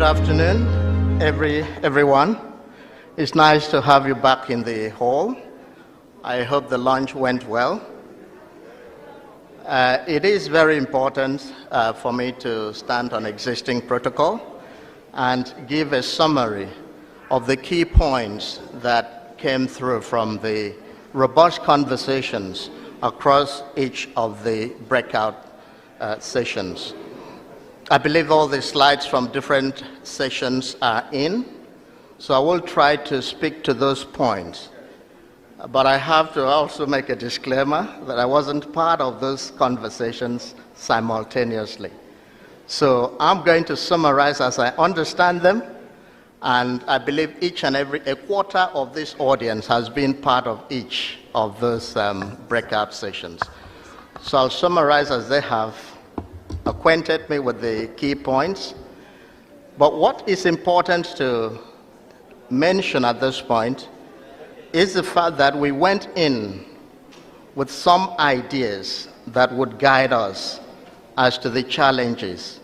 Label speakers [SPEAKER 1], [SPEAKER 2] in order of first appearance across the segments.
[SPEAKER 1] afternoon, everyone. It's nice to have you back in the hall. I hope the lunch went well. It is very important for me to stand on existing protocol and give a summary of the key points that came through from the robust conversations across each of the breakout sessions. I believe all the slides from different sessions are in, so I will try to speak to those points. But I have to also make a disclaimer that I wasn't part of those conversations simultaneously. So I'm going to summarize as I understand them, and I believe each and a quarter of this audience has been part of each of those breakout sessions. So I'll summarize as they have acquainted me with the key points. But what is important to mention at this point is the fact that we went in with some ideas that would guide us as to the challenges.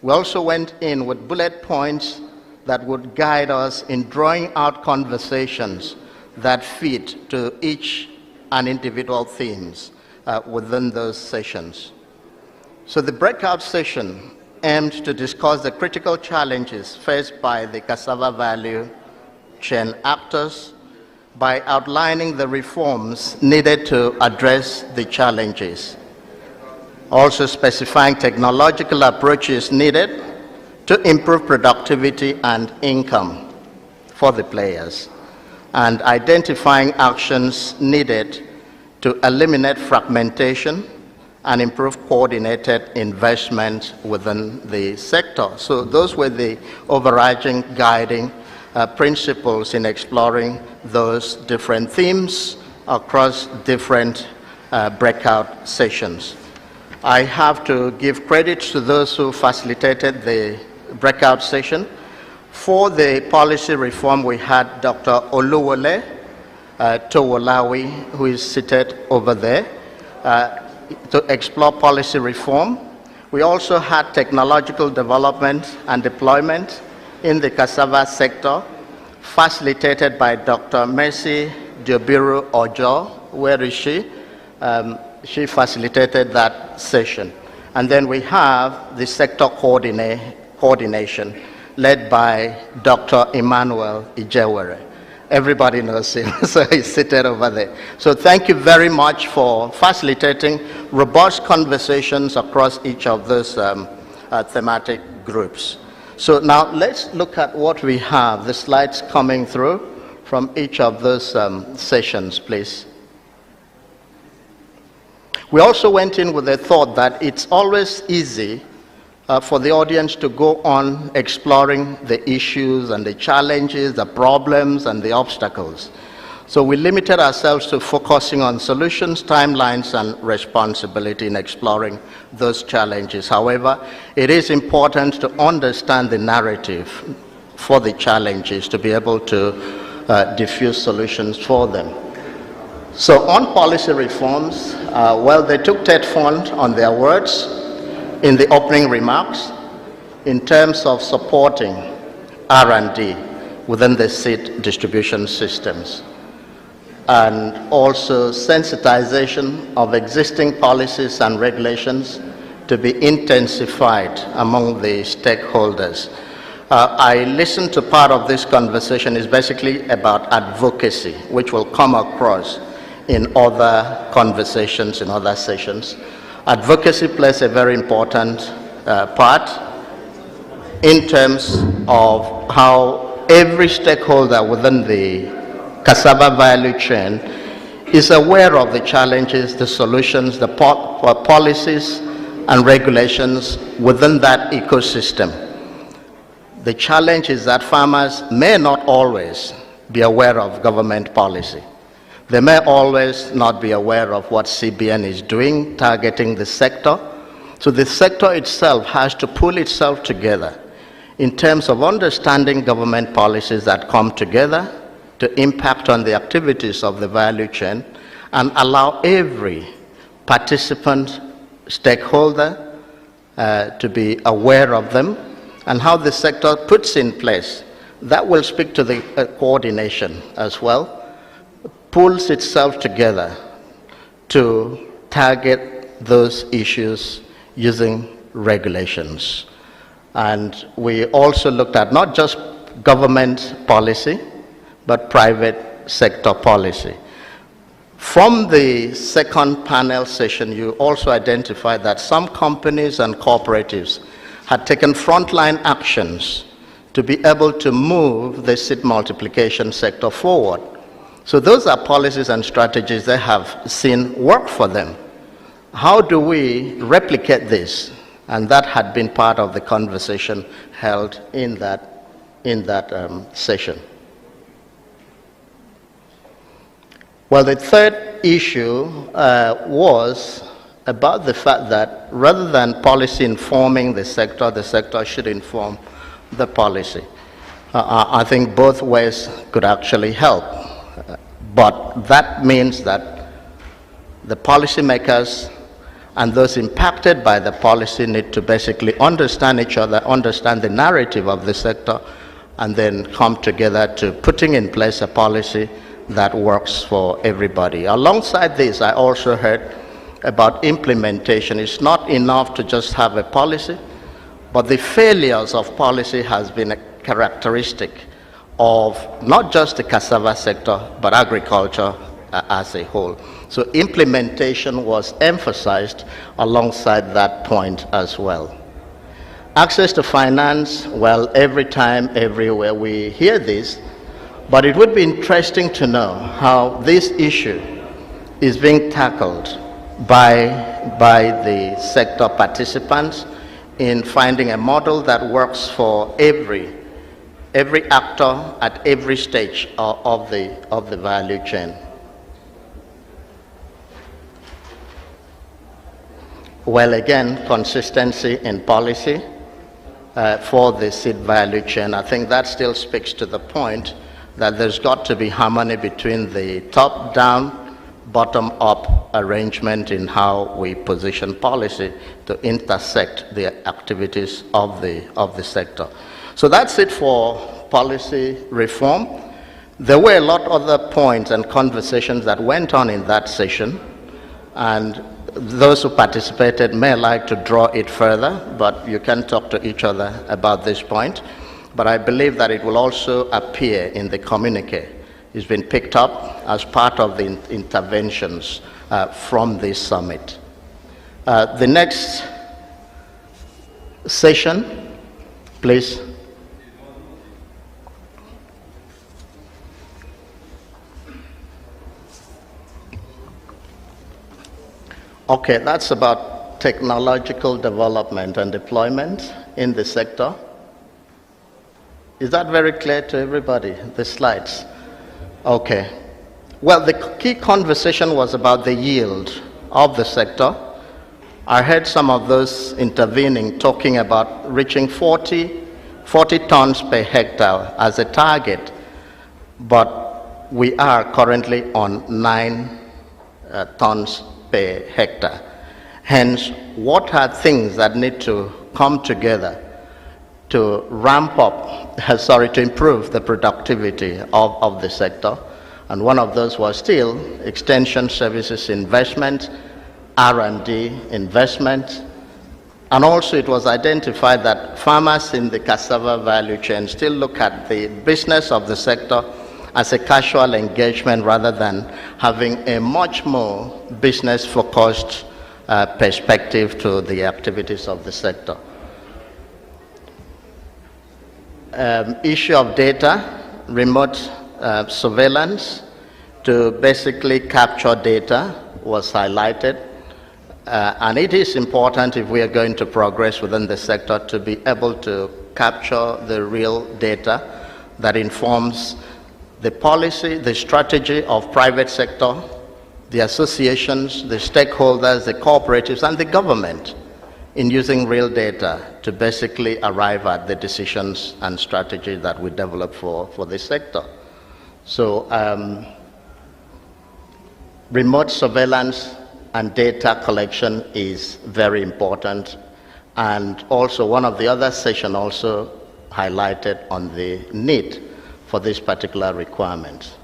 [SPEAKER 1] We also went in with bullet points that would guide us in drawing out conversations that fit to each and individual themes within those sessions. So the breakout session aimed to discuss the critical challenges faced by the Cassava value chain actors by outlining the reforms needed to address the challenges, also specifying technological approaches needed to improve productivity and income for the players, and identifying actions needed to eliminate fragmentation and improve coordinated investment within the sector. So those were the overarching guiding principles in exploring those different themes across different breakout sessions. I have to give credit to those who facilitated the breakout session. For the policy reform, we had Dr. Oluwole Towolawi, who is seated over there, to explore policy reform. We also had technological development and deployment in the Cassava sector, facilitated by Dr. Mercy Diobiru Ojo. Where is she? She facilitated that session. And then we have the sector coordination led by Dr. Emmanuel Ijewere. Everybody knows him, so he's seated over there. So thank you very much for facilitating robust conversations across each of those thematic groups. So now let's look at what we have, the slides coming through from each of those sessions, please. We also went in with the thought that it's always easy for the audience to go on exploring the issues and the challenges, the problems and the obstacles. So we limited ourselves to focusing on solutions, timelines and responsibility in exploring those challenges. However, it is important to understand the narrative for the challenges to be able to diffuse solutions for them. So on policy reforms, well, they took Ted Fund on their words in the opening remarks in terms of supporting R&D within the seed distribution systems, and also sensitization of existing policies and regulations to be intensified among the stakeholders. I listened to part of this conversation is basically about advocacy, which will come across in other conversations, in other sessions. Advocacy plays a very important part in terms of how every stakeholder within the Cassava value chain is aware of the challenges, the solutions, the policies and regulations within that ecosystem. The challenge is that farmers may not always be aware of government policy. They may always not be aware of what CBN is doing, targeting the sector. So the sector itself has to pull itself together in terms of understanding government policies that come together to impact on the activities of the value chain and allow every participant, stakeholder to be aware of them and how the sector puts in place. That will speak to the coordination as well, pulls itself together to target those issues using regulations. And we also looked at not just government policy, but private sector policy. From the second panel session, you also identified that some companies and cooperatives had taken frontline actions to be able to move the seed multiplication sector forward. So those are policies and strategies they have seen work for them. How do we replicate this? And that had been part of the conversation held in that session. Well, the third issue was about the fact that rather than policy informing the sector should inform the policy. I think both ways could actually help. But that means that the policymakers and those impacted by the policy need to basically understand each other, understand the narrative of the sector, and then come together to putting in place a policy that works for everybody. Alongside this, I also heard about implementation. It's not enough to just have a policy, but the failures of policy has been a characteristic of not just the cassava sector, but agriculture as a whole. So implementation was emphasized alongside that point as well. Access to finance, well, every time, everywhere we hear this, but it would be interesting to know how this issue is being tackled by the sector participants in finding a model that works for every actor at every stage of the value chain. Well, again, consistency in policy for the seed value chain. I think that still speaks to the point that there's got to be harmony between the top-down, bottom-up arrangement in how we position policy to intersect the activities of the sector. So that's it for policy reform. There were a lot of other points and conversations that went on in that session, and those who participated may like to draw it further, but you can talk to each other about this point. But I believe that it will also appear in the communique. It's been picked up as part of the interventions from this summit. The next session, please. Okay, that's about technological development and deployment in the sector. Is that very clear to everybody, the slides? Okay. Well, the key conversation was about the yield of the sector. I heard some of those intervening talking about reaching 40 tons per hectare as a target, but we are currently on 9 tons per hectare. Hence, what are things that need to come together to ramp up, to improve the productivity of the sector? And one of those was still extension services investment, R&D investment, and also it was identified that farmers in the cassava value chain still look at the business of the sector as a casual engagement rather than having a much more business-focused perspective to the activities of the sector. Issue of data, remote surveillance to basically capture data was highlighted. And it is important, if we are going to progress within the sector, to be able to capture the real data that informs the policy, the strategy of private sector, the associations, the stakeholders, the cooperatives, and the government in using real data to basically arrive at the decisions and strategy that we develop for the sector. So remote surveillance and data collection is very important. And also one of the other sessions also highlighted on the need for this particular requirement.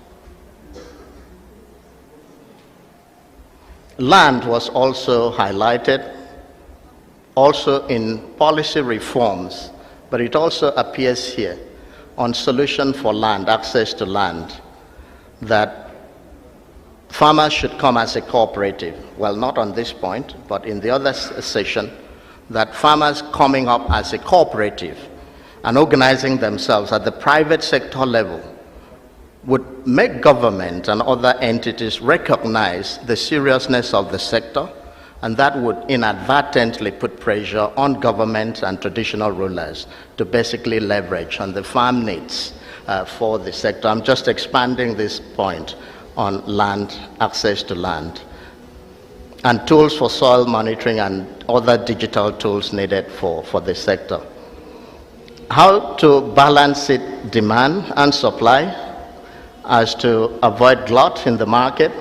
[SPEAKER 1] Land was also highlighted, also in policy reforms, but it also appears here on solution for land, access to land, that farmers should come as a cooperative. Well, not on this point, but in the other session, that farmers coming up as a cooperative and organizing themselves at the private sector level would make government and other entities recognize the seriousness of the sector, and that would inadvertently put pressure on government and traditional rulers to basically leverage on the farm needs for the sector. I'm just expanding this point on land, access to land, and tools for soil monitoring and other digital tools needed for the sector. How to balance it, demand and supply, as to avoid glut in the market.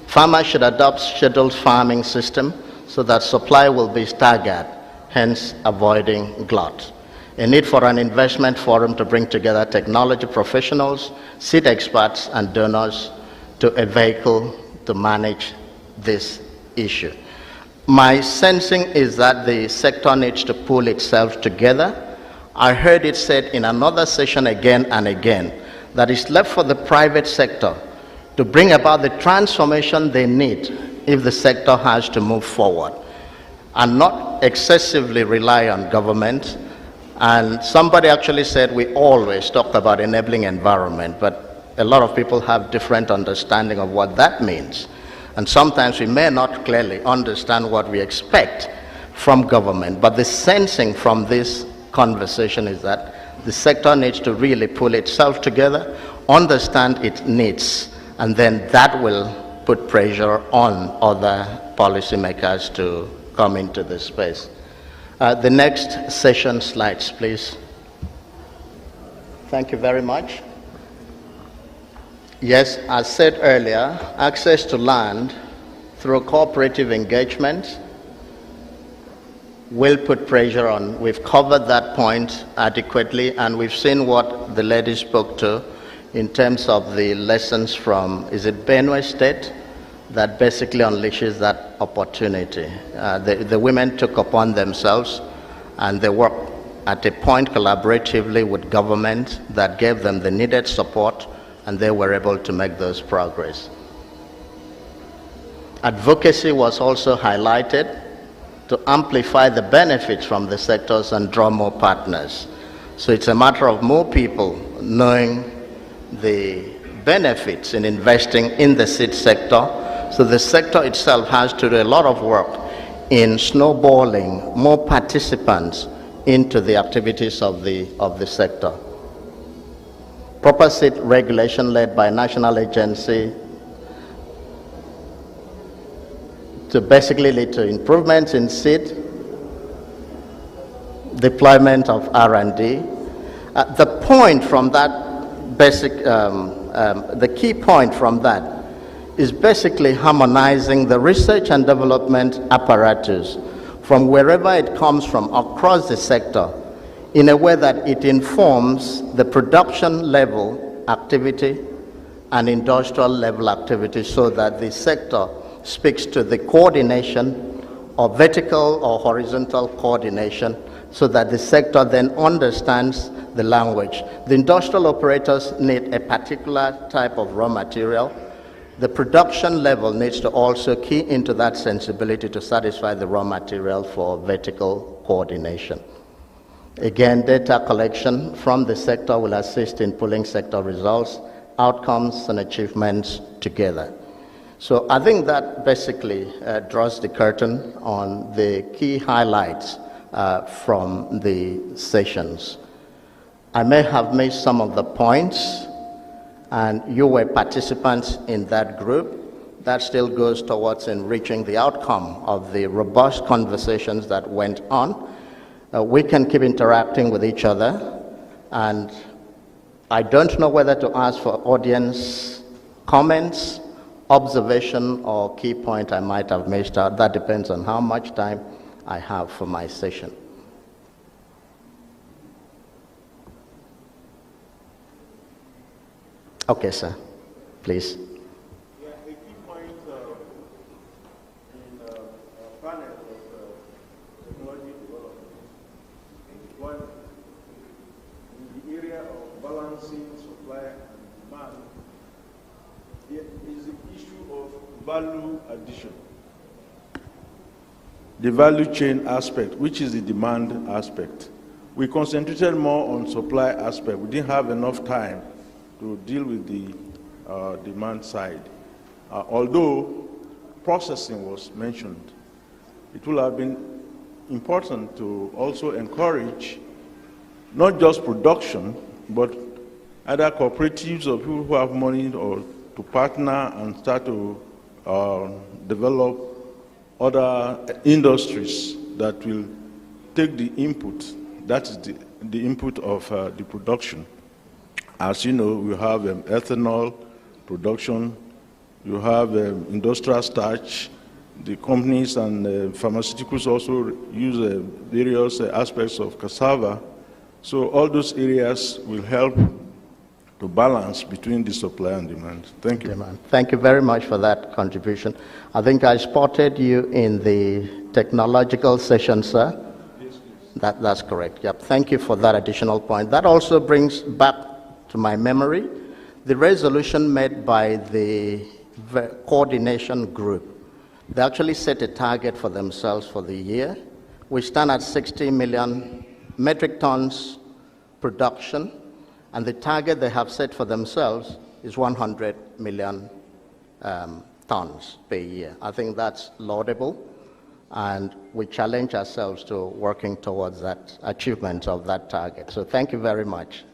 [SPEAKER 1] Farmers should adopt scheduled farming system so that supply will be staggered, hence avoiding glut. A need for an investment forum to bring together technology professionals, seed experts and donors to a vehicle to manage this issue. My sensing is that the sector needs to pull itself together. I heard it said in another session again and again that it's left for the private sector to bring about the transformation they need if the sector has to move forward, and not excessively rely on government. And somebody actually said we always talk about enabling environment, but a lot of people have different understanding of what that means. And sometimes we may not clearly understand what we expect from government, but the sensing from this conversation is that the sector needs to really pull itself together, understand its needs, and then that will put pressure on other policymakers to come into this space. The next session slides, please. Thank you very much. Yes, as said earlier, access to land through cooperative engagement will put pressure on. We've covered that point adequately, and we've seen what the lady spoke to in terms of the lessons from, is it Benue State, that basically unleashes that opportunity. The women took upon themselves, and they worked at a point collaboratively with government that gave them the needed support, and they were able to make those progress. Advocacy was also highlighted to amplify the benefits from the sectors and draw more partners. So it's a matter of more people knowing the benefits in investing in the seed sector. So the sector itself has to do a lot of work in snowballing more participants into the activities of the sector. Proper seed regulation led by national agency to basically lead to improvements in seed, deployment of R&D. The point from that the key point from that is basically harmonizing the research and development apparatus from wherever it comes from across the sector in a way that it informs the production level activity and industrial level activity, so that the sector speaks to the coordination or vertical or horizontal coordination, so that the sector then understands the language. The industrial operators need a particular type of raw material. The production level needs to also key into that sensibility to satisfy the raw material for vertical coordination. Again, data collection from the sector will assist in pulling sector results, outcomes, and achievements together. So I think that basically draws the curtain on the key highlights from the sessions. I may have missed some of the points, and you were participants in that group. That still goes towards enriching the outcome of the robust conversations that went on. We can keep interacting with each other, and I don't know whether to ask for audience comments, observation, or key point I might have missed out. That depends on how much time I have for my session. Okay, sir. Please.
[SPEAKER 2] Yeah, a key point in our panel of technology development, one, in the area of balancing supply and demand, there is the issue of value addition. The value chain aspect, which is the demand aspect. We concentrated more on supply aspect. We didn't have enough time to deal with the demand side. Although processing was mentioned, it will have been important to also encourage not just production, but other cooperatives or people who have money or to partner and start to develop other industries that will take the input, that is the input of the production. As you know, we have ethanol production, you have industrial starch, the companies and pharmaceuticals also use various aspects of cassava. So all those areas will help to balance between the supply and demand. Thank you.
[SPEAKER 1] Thank you very much for that contribution. I think I spotted you in the technological session, sir.
[SPEAKER 2] Yes, please.
[SPEAKER 1] That's correct. Yep. Thank you for that additional point. That also brings back to my memory the resolution made by the coordination group. They actually set a target for themselves for the year. We stand at 60 million metric tons production, and the target they have set for themselves is 100 million tons per year. I think that's laudable, and we challenge ourselves to working towards that achievement of that target. So thank you very much.